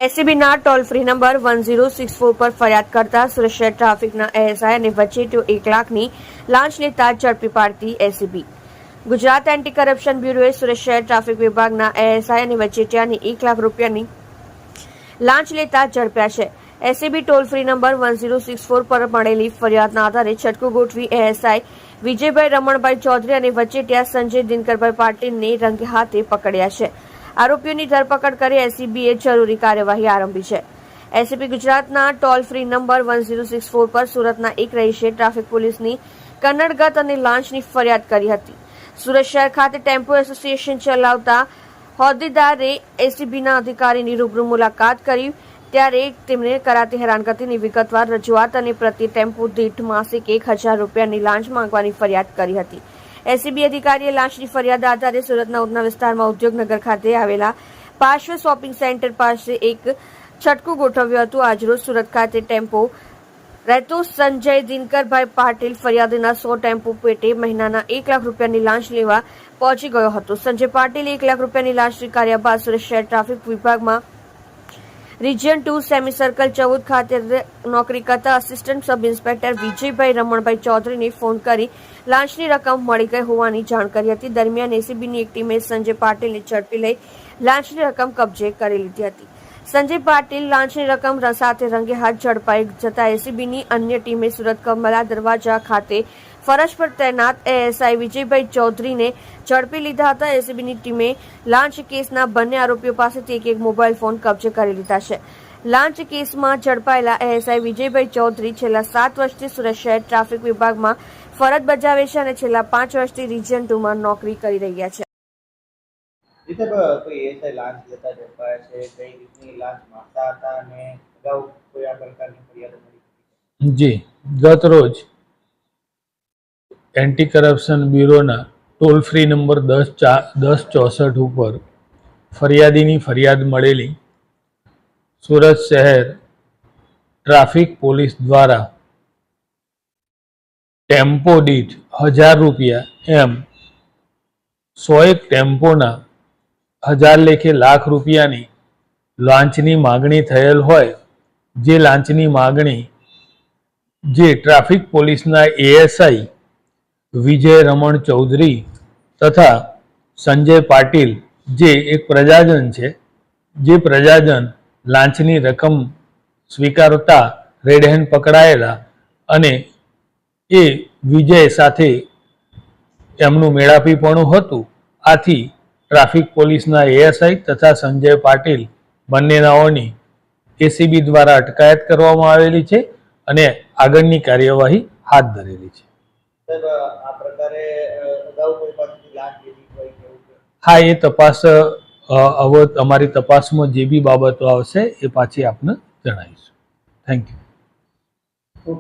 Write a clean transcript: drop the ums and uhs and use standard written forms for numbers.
એસીબીના toll free number 1064 પર ફરિયાદ કરતા સુરત શહેર ટ્રાફિકના એએસઆઈ અને વચ્ચેટીઓ 1 લાખની લાંચ લેતા ઝડપી પાડતી એસીબી. ગુજરાત એન્ટી કરપ્શન બ્યુરોએ સુરત શહેર ટ્રાફિક વિભાગના એએસઆઈ અને વચેટિયાની 1 લાખ રૂપિયાની લાંચ લેતા ઝડપ્યા છે. એસીબી ટોલ ફ્રી નંબર 1064 પર મળેલી ફરિયાદના આધારે છટકું ગોઠવી એએસઆઈ વિજયભાઈ રમણભાઈ ચૌધરી અને વચેટિયા સંજય દિનકરભાઈ પાટીલને રંગે હાથે પકડ્યા છે. આરોપીઓની ધરપકડ કરી એસીબીએ જરૂરી કાર્યવાહી આરંભી છે. એસીબી ગુજરાતના ટોલ ફ્રી નંબર 1064 પર સુરતના એક રહીશે ટ્રાફિક પોલીસની કન્નડગત અને લાંચની ફરિયાદ કરી હતી. સુરત શહેર ખાતે ટેમ્પો એસોસિએશન ચલાવતા હોદ્દેદારે એસીબીના અધિકારીની રૂબરૂ મુલાકાત કરી ત્યારે તેમણે કરાતી હેરાનગતિની વિગતવાર રજૂઆત અને પ્રતિ ટેમ્પો દીઠ માસિક 1000 રૂપિયાની લાંચ માંગવાની ફરિયાદ કરી હતી. એસીબી અધિકારીએ લાંચની ફરિયાદ આધારે સુરતના ઉધના વિસ્તારમાં ઉદ્યોગનગર ખાતે આવેલા પાર્શ્વ શોપિંગ સેન્ટર પાસે એક છટકું ગોઠવ્યું હતું. આજરોજ સુરત ખાતે ટેમ્પો રહેતો સંજય દિનકરભાઈ પાટીલ ફરિયાદીના 100 ટેમ્પો પેટે મહિનાના 1 લાખ રૂપિયાની લાંચ લેવા પહોંચી ગયો હતો. સંજય પાટીલે 1 લાખ રૂપિયાની લાંચ સ્વીકાર્યા બાદ સુરત શહેર ટ્રાફિક વિભાગમાં રિજિયન 2 સેમી સર્કલ 14 ખાતે નોકરી કરતા assistant sub inspector Vijaybhai Ramanbhai ચૌધરીને ફોન કરી લાંચની રકમ મળી ગઈ હોવાની જાણ કરી હતી. દરમિયાન એસીબીની એક ટીમે સંજય પાટીલને ઝડપી લઈ લાંચની રકમ કબજે કરી લીધી હતી. સંજય પાટીલ લાંચની રકમ સાથે રંગે હાથ ઝડપાઈ જતા એસીબીની અન્ય ટીમે સુરત કમલા દરવાજા ખાતે ફરજ પર તૈનાત એએસઆઈ વિજયભાઈ ચૌધરીને ઝડપી લીધા હતા. એસીબીની ટીમે લાંચ કેસના બંને આરોપીઓ પાસેથી એક મોબાઈલ ફોન કબજે કરી લીધા છે. લાંચ કેસમાં ઝડપાયેલા એએસઆઈ વિજયભાઈ ચૌધરી છેલ્લા 7 વર્ષથી સુરત શહેર ટ્રાફિક વિભાગમાં ફરજ બજાવે છે અને છેલ્લા 5 વર્ષથી રિજિયન 2 માં નોકરી કરી રહ્યા છે. જી, ગત રોજ એન્ટી કરપ્શન બ્યુરોના ટોલ ફ્રી નંબર 1064 ઉપર ફરિયાદીની ફરિયાદ મળેલી સુરત શહેર ટ્રાફિક પોલીસ દ્વારા ટેમ્પો દીઠ 1000 રૂપિયા એમ 101 ટેમ્પોના 1000 લેખે લાખ રૂપિયાની લાંચની માગણી થયેલ હોય, જે લાંચની માગણી જે ટ્રાફિક પોલીસના એએસઆઈ વિજય રમણ ચૌધરી તથા સંજય પાટીલ જે એક પ્રજાજન છે, જે પ્રજાજન લાંચની રકમ સ્વીકારતા રેડ હેન્ડ પકડાયેલા અને એ વિજય સાથે એમનું મેળાપીપણું હતું. આથી ટ્રાફિક પોલીસના એએસઆઈ તથા સંજય પાટીલ બંનેનાઓની એસીબી દ્વારા અટકાયત કરવામાં આવેલી છે અને આગળની કાર્યવાહી હાથ ધરેલી છે. હા, એ તપાસ હવે અમારી તપાસમાં જે બી બાબતો આવશે એ પાછી આપને જણાવીશું. Thank you.